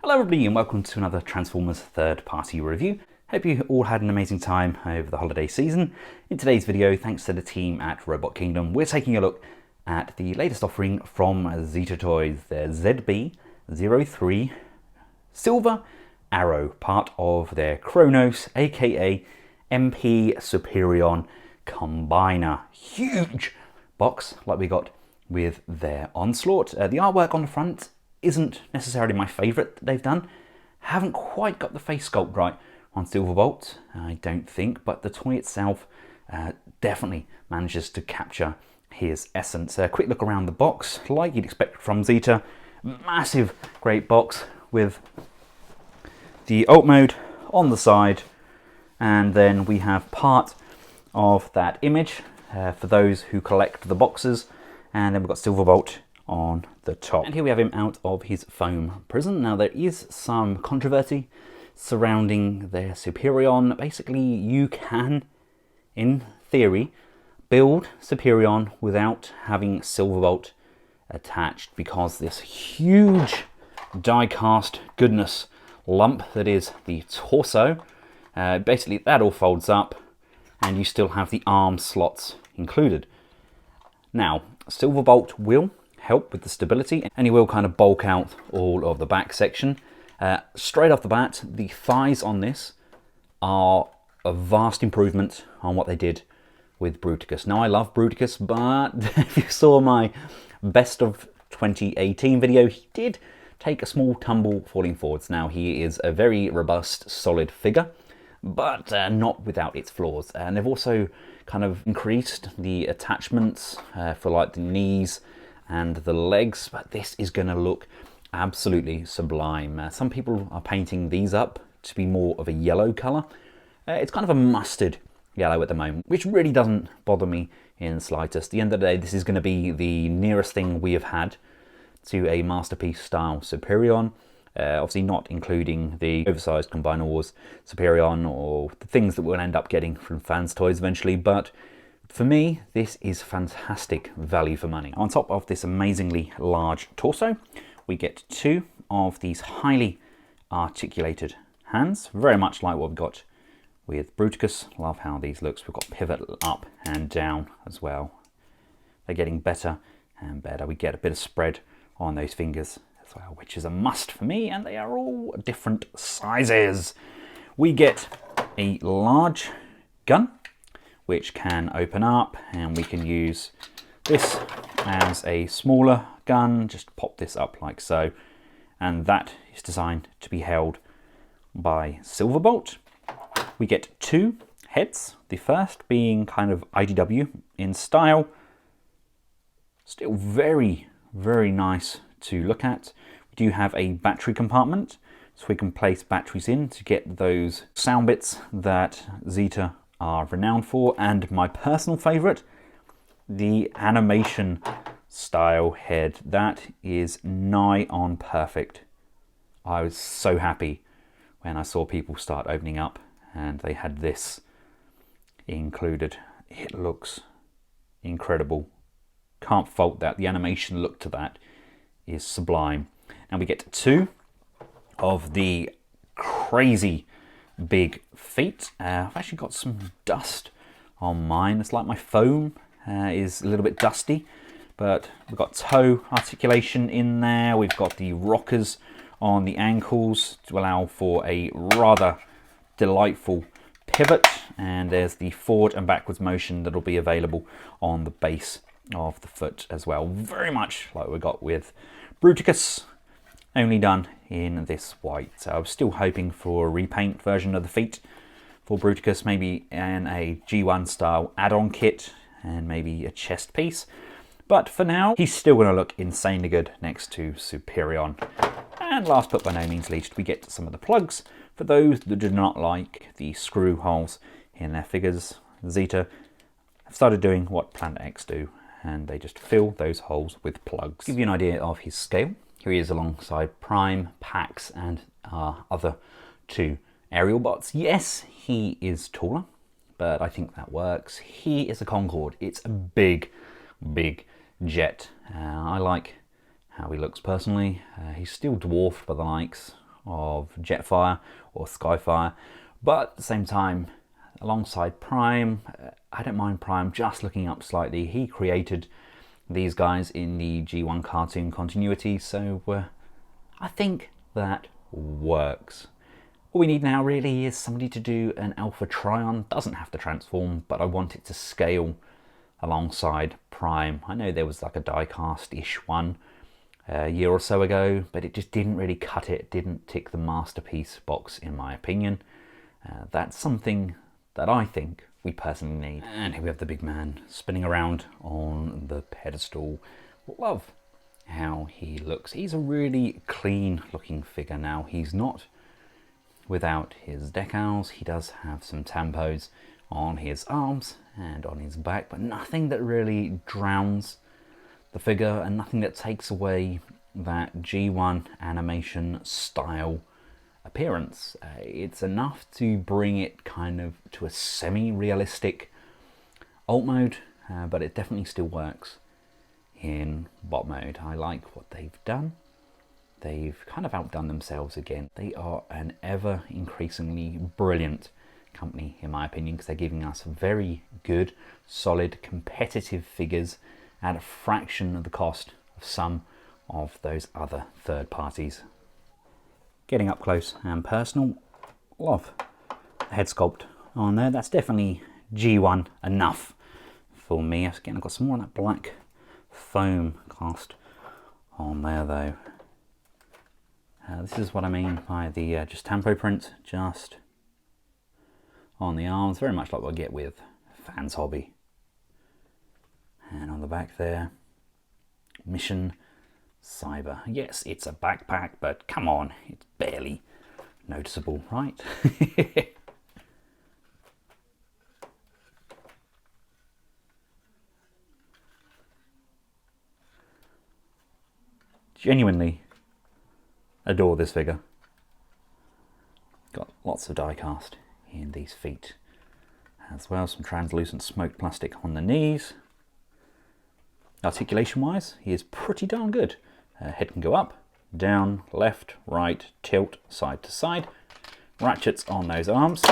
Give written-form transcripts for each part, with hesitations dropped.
Hello everybody and welcome to another Transformers third-party review. Hope you all had an amazing time over the holiday season. In today's video, thanks to the team at Robot Kingdom, we're taking a look at the latest offering from Zeta Toys, their ZB-03 Silver Arrow, part of their KRONOS, aka MP Superion Combiner. Huge box like we got with their Onslaught. The artwork on the front isn't necessarily my favourite that they've done. Haven't quite got the face sculpt right on Silverbolt, I don't think, but the toy itself definitely manages to capture his essence. A quick look around the box, like you'd expect from Zeta. Massive, great box with the alt mode on the side, and then we have part of that image for those who collect the boxes, and then we've got Silverbolt on the top. And here we have him out of his foam prison. Now there is some controversy surrounding their Superion. Basically you can, in theory, build Superion without having Silverbolt attached, because this huge die-cast goodness lump that is the torso, basically that all folds up and you still have the arm slots included. Now Silverbolt will help with the stability, and he will kind of bulk out all of the back section. Straight off the bat, the thighs on this are a vast improvement on what they did with Bruticus. Now I love Bruticus, but if you saw my best of 2018 video, he did take a small tumble falling forwards. Now he is a very robust, solid figure, but not without its flaws. And they've also kind of increased the attachments for like the knees and the legs, but this is going to look absolutely sublime. Some people are painting these up to be more of a yellow colour. It's kind of a mustard yellow at the moment, which really doesn't bother me in the slightest. At the end of the day, this is going to be the nearest thing we have had to a masterpiece style Superion. Obviously not including the oversized Combiner Wars Superion or the things that we'll end up getting from fans' toys eventually, but for me, this is fantastic value for money. On top of this amazingly large torso, we get two of these highly articulated hands, very much like what we've got with Bruticus. Love how these looks. We've got pivot up and down as well. They're getting better and better. We get a bit of spread on those fingers as well, which is a must for me, and they are all different sizes. We get a large gun, which can open up, and we can use this as a smaller gun. Just pop this up like so, and that is designed to be held by Silverbolt. We get two heads, the first being kind of IDW in style, still very, very nice to look at. We do have a battery compartment, so we can place batteries in to get those sound bits that Zeta are renowned for, and my personal favorite, the animation style head. That is nigh on perfect. I was so happy when I saw people start opening up and they had this included. It looks incredible. Can't fault that. The animation look to that is sublime. And we get two of the crazy big feet. I've actually got some dust on mine. It's like my foam is a little bit dusty, but we've got toe articulation in there. We've got the rockers on the ankles to allow for a rather delightful pivot, and there's the forward and backwards motion that'll be available on the base of the foot as well. Very much like we got with Bruticus, only done in this white. So I was still hoping for a repaint version of the feet for Bruticus, maybe in a G1 style add-on kit and maybe a chest piece. But for now, he's still going to look insanely good next to Superion. And last but by no means least, we get some of the plugs for those that do not like the screw holes in their figures. Zeta have started doing what Planet X do, and they just fill those holes with plugs. To give you an idea of his scale, here he is alongside Prime, Pax, and our other two Aerialbots. Yes, he is taller, but I think that works. He is a Concorde. It's a big, big jet. I like how he looks personally. He's still dwarfed by the likes of Jetfire or Skyfire, but at the same time, alongside Prime, I don't mind Prime just looking up slightly. He created these guys in the G1 cartoon continuity, so I think that works. All we need now really is somebody to do an Alpha Trion. Doesn't have to transform, but I want it to scale alongside Prime. I know there was like a die-cast-ish one a year or so ago, but it just didn't really cut it. It didn't tick the masterpiece box in my opinion. That's something that I think we personally need. And here we have the big man spinning around on the pedestal. Love how he looks. He's a really clean looking figure now. He's not without his decals. He does have some tampos on his arms and on his back, but nothing that really drowns the figure and nothing that takes away that G1 animation style appearance. It's enough to bring it kind of to a semi-realistic alt mode, but it definitely still works in bot mode. I like what they've done. They've kind of outdone themselves again. They are an ever increasingly brilliant company in my opinion, because they're giving us very good, solid, competitive figures at a fraction of the cost of some of those other third parties. Getting up close and personal, love the head sculpt on there. That's definitely G1 enough for me. Again, I've got some more of that black foam cast on there though. This is what I mean by the just tampo print, just on the arms, very much like what I get with Fans Hobby. And on the back there, Mission Cyber. Yes, it's a backpack, but come on, it's barely noticeable, right? Genuinely adore this figure. Got lots of die cast in these feet as well, some translucent smoked plastic on the knees. Articulation wise, he is pretty darn good. Head can go up, down, left, right, tilt, side to side. Ratchets on those arms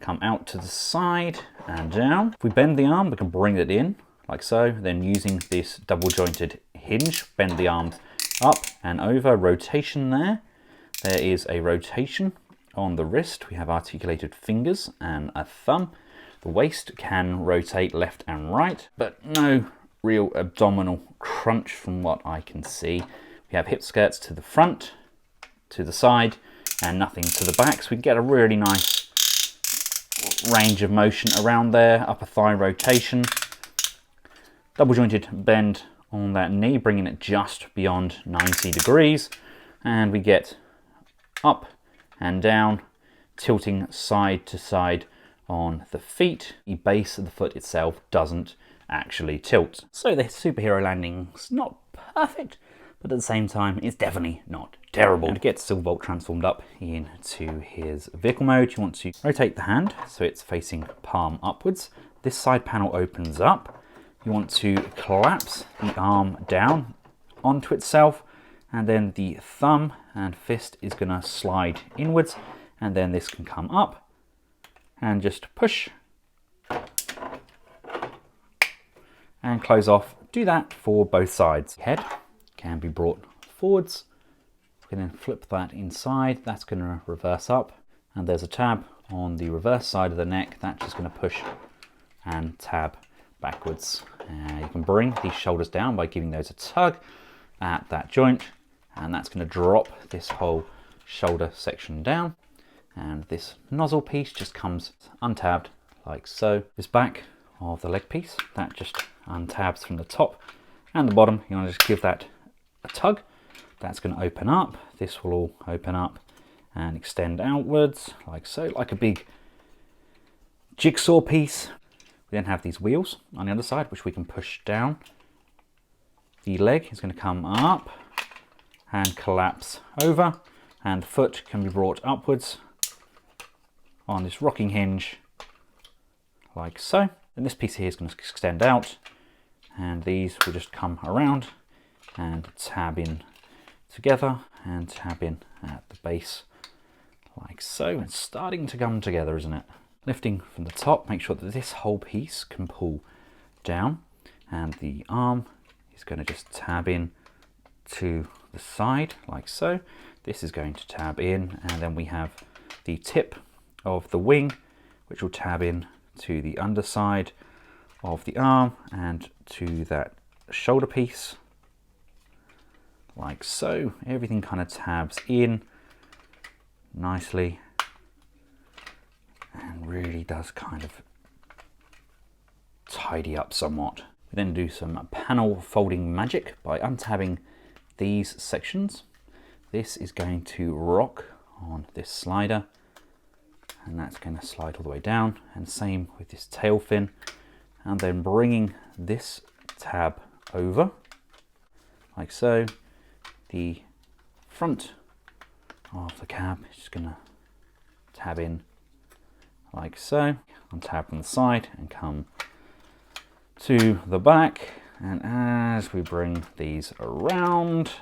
come out to the side and down. If we bend the arm, we can bring it in like so, then using this double jointed hinge, bend the arms up and over. Rotation there. There is a rotation on the wrist. We have articulated fingers and a thumb. The waist can rotate left and right, but no real abdominal crunch from what I can see. We have hip skirts to the front, to the side, and nothing to the back, so we can get a really nice range of motion around there. Upper thigh rotation, double jointed bend on that knee, bringing it just beyond 90 degrees, and we get up and down, tilting side to side on the feet. The base of the foot itself doesn't actually tilt. So the superhero landing's not perfect, but at the same time, it's definitely not terrible. And to get Silverbolt transformed up into his vehicle mode, you want to rotate the hand so it's facing palm upwards. This side panel opens up. You want to collapse the arm down onto itself, and then the thumb and fist is going to slide inwards, and then this can come up and just push and close off. Do that for both sides. Head can be brought forwards. We can then flip that inside. That's going to reverse up, and there's a tab on the reverse side of the neck. That's just going to push and tab backwards. You can bring these shoulders down by giving those a tug at that joint, and that's going to drop this whole shoulder section down, and this nozzle piece just comes untabbed like so. This back of the leg piece, that just untabs from the top and the bottom. You want to just give that a tug. That's going to open up. This will all open up and extend outwards like so, like a big jigsaw piece. We then have these wheels on the other side, which we can push down. The leg is going to come up and collapse over, and the foot can be brought upwards on this rocking hinge like so. And this piece here is going to extend out, and these will just come around and tab in together and tab in at the base like so. It's starting to come together, isn't it? Lifting from the top, make sure that this whole piece can pull down, and the arm is going to just tab in to the side like so. This is going to tab in, and then we have the tip of the wing, which will tab in to the underside of the arm and to that shoulder piece like so. Everything kind of tabs in nicely and really does kind of tidy up somewhat. We then do some panel folding magic by untabbing these sections. This is going to rock on this slider, and that's going to slide all the way down, and same with this tail fin, and then bringing this tab over like so. The front of the cab is just going to tab in like so, untab from the side and come to the back, and as we bring these around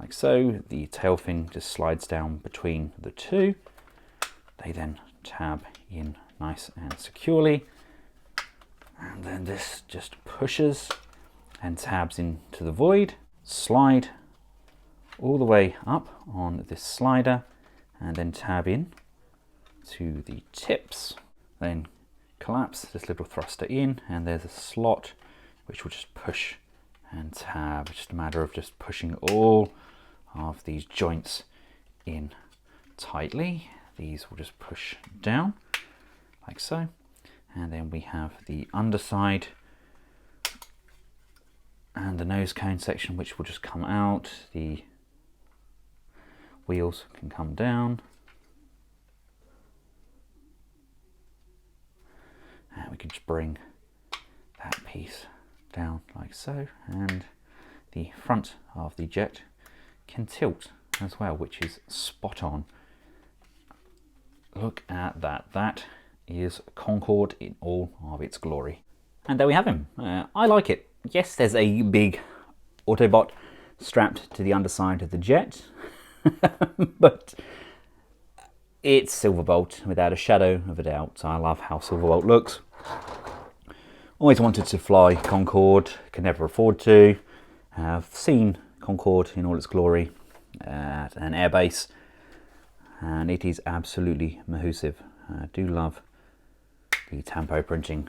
like so, the tail fin just slides down between the two. They then tab in nice and securely, and then this just pushes and tabs into the void. Slide all the way up on this slider and then tab in to the tips. Then collapse this little thruster in, and there's a slot which will just push and tab. It's just a matter of just pushing all of these joints in tightly. These will just push down like so, and then we have the underside and the nose cone section, which will just come out. The wheels can come down, and we can just bring that piece down like so, and the front of the jet can tilt as well, which is spot on. Look at that. That is Concorde in all of its glory. And there we have him. I like it. Yes, there's a big Autobot strapped to the underside of the jet, but it's Silverbolt without a shadow of a doubt. I love how Silverbolt looks. Always wanted to fly Concorde, can never afford to. I've seen Concorde in all its glory at an airbase, and it is absolutely mahoosive. I do love the tampo printing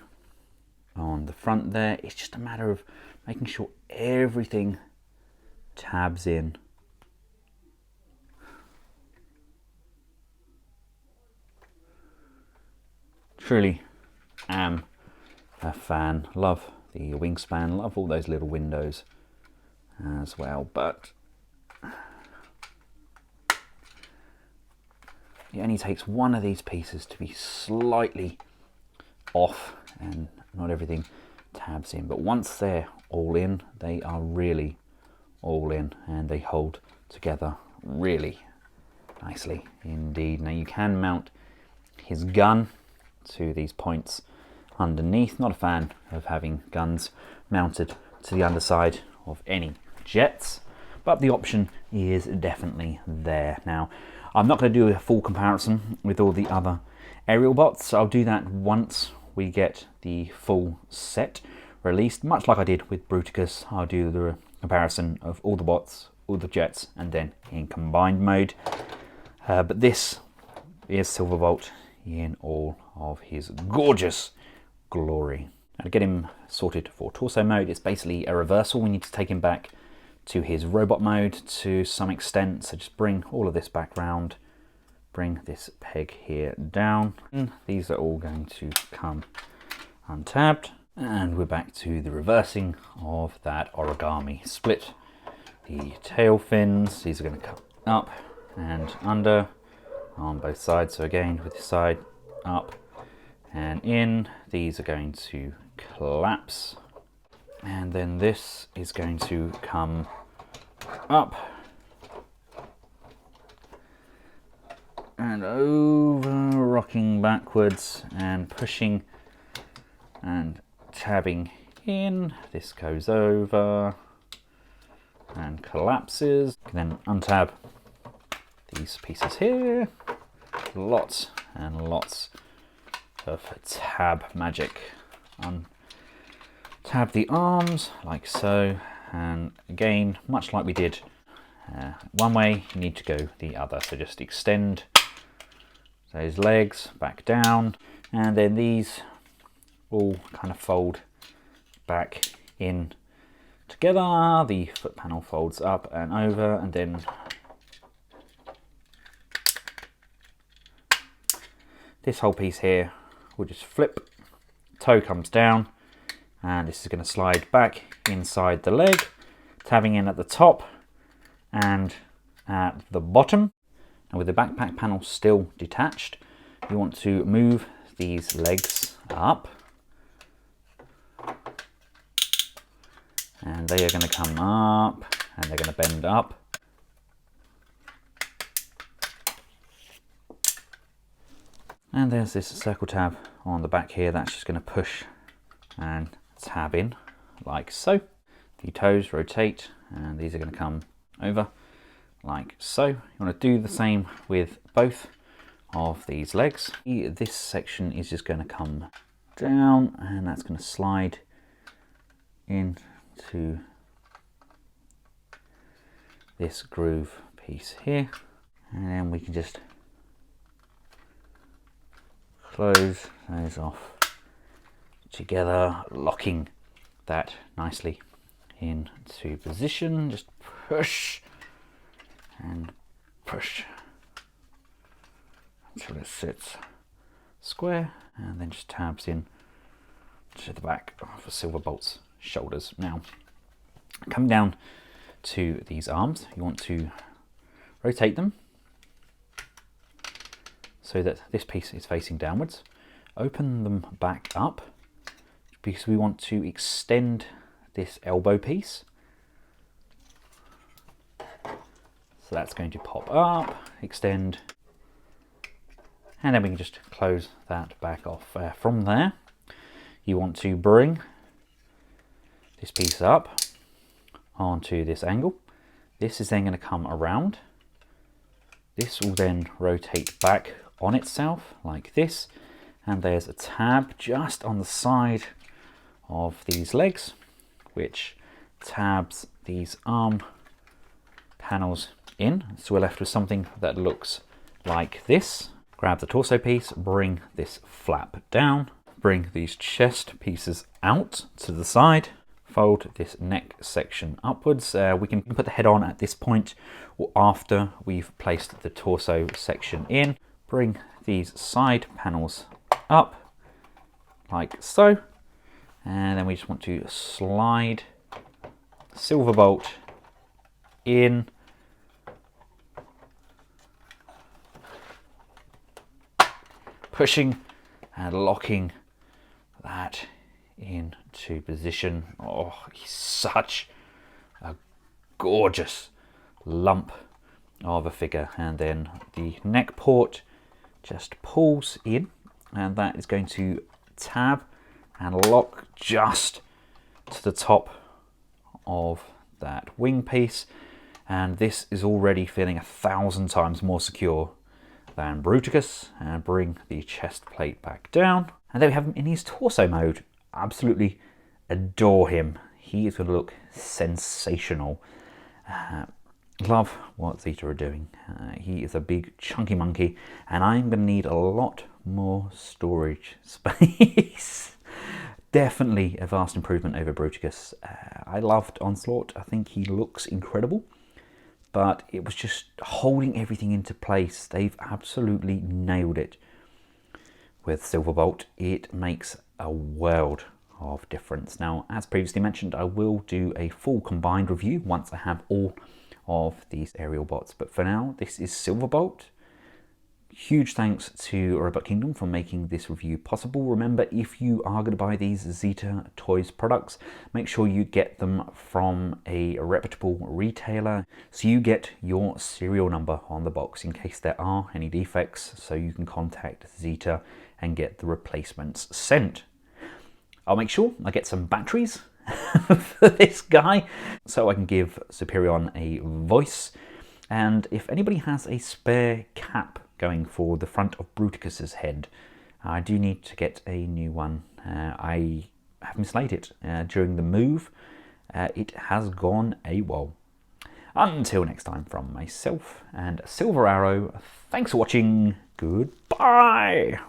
on the front there. It's just a matter of making sure everything tabs in. Truly am a fan. Love the wingspan, love all those little windows as well, but it only takes one of these pieces to be slightly off and not everything tabs in. But once they're all in, they are really all in, and they hold together really nicely indeed. Now you can mount his gun to these points underneath. Not a fan of having guns mounted to the underside of any jets, but the option is definitely there. Now, I'm not going to do a full comparison with all the other Aerialbots. I'll do that once we get the full set released, much like I did with Bruticus. I'll do the comparison of all the bots, all the jets, and then in combined mode. But this is Silverbolt in all of his gorgeous glory. Now, to get him sorted for torso mode, it's basically a reversal. We need to take him back to his robot mode to some extent. So just bring all of this back round, bring this peg here down. And these are all going to come untabbed. And we're back to the reversing of that origami. Split the tail fins. These are going to come up and under on both sides. So again, with the side up and in, these are going to collapse. And then this is going to come up and over, rocking backwards and pushing and tabbing in. This goes over and collapses. You can then untab these pieces here. Lots and lots of tab magic. Untab the arms like so, and again, much like we did one way, you need to go the other. So just extend those legs back down, and then these all kind of fold back in together. The foot panel folds up and over, and then this whole piece here will just flip, toe comes down, and this is going to slide back inside the leg, tabbing in at the top and at the bottom. And with the backpack panel still detached, you want to move these legs up, and they are going to come up and they're going to bend up. And there's this circle tab on the back here that's just going to push and tab in like so. The toes rotate and these are going to come over like so. You want to do the same with both of these legs. This section is just going to come down and that's going to slide into this groove piece here, and then we can just close those off together, locking that nicely into position. Just push and push until it sits square, and then just tabs in to the back of the Silverbolt's shoulders. Now, coming down to these arms, you want to rotate them so that this piece is facing downwards. Open them back up because we want to extend this elbow piece. So that's going to pop up, extend, and then we can just close that back off. From there, you want to bring this piece up onto this angle. This is then going to come around. This will then rotate back on itself like this, and there's a tab just on the side of these legs which tabs these arm panels in, so we're left with something that looks like this. Grab the torso piece, bring this flap down, bring these chest pieces out to the side, fold this neck section upwards. We can put the head on at this point or after we've placed the torso section in. Bring these side panels up like so, and then we just want to slide Silverbolt in, pushing and locking that into position. Oh, he's such a gorgeous lump of a figure. And then the neck port just pulls in, and that is going to tab and lock just to the top of that wing piece, and this is already feeling 1,000 times more secure than Bruticus. And bring the chest plate back down, and there we have him in his torso mode. Absolutely adore him. He is going to look sensational. Love what Zeta are doing. He is a big chunky monkey, and I'm going to need a lot more storage space. Definitely a vast improvement over Bruticus. I loved Onslaught. I think he looks incredible, but it was just holding everything into place. They've absolutely nailed it with Silverbolt. It makes a world of difference. Now, as previously mentioned, I will do a full combined review once I have all of these Aerialbots, but for now, this is Silverbolt. Huge thanks to Robot Kingdom for making this review possible. Remember, if you are going to buy these Zeta Toys products, make sure you get them from a reputable retailer so you get your serial number on the box in case there are any defects, so you can contact Zeta and get the replacements sent. I'll make sure I get some batteries for this guy, so I can give Superion a voice. And if anybody has a spare cap going for the front of Bruticus's head, I do need to get a new one. I have mislaid it during the move. It has gone AWOL. Until next time, from myself and Silver Arrow, thanks for watching. Goodbye.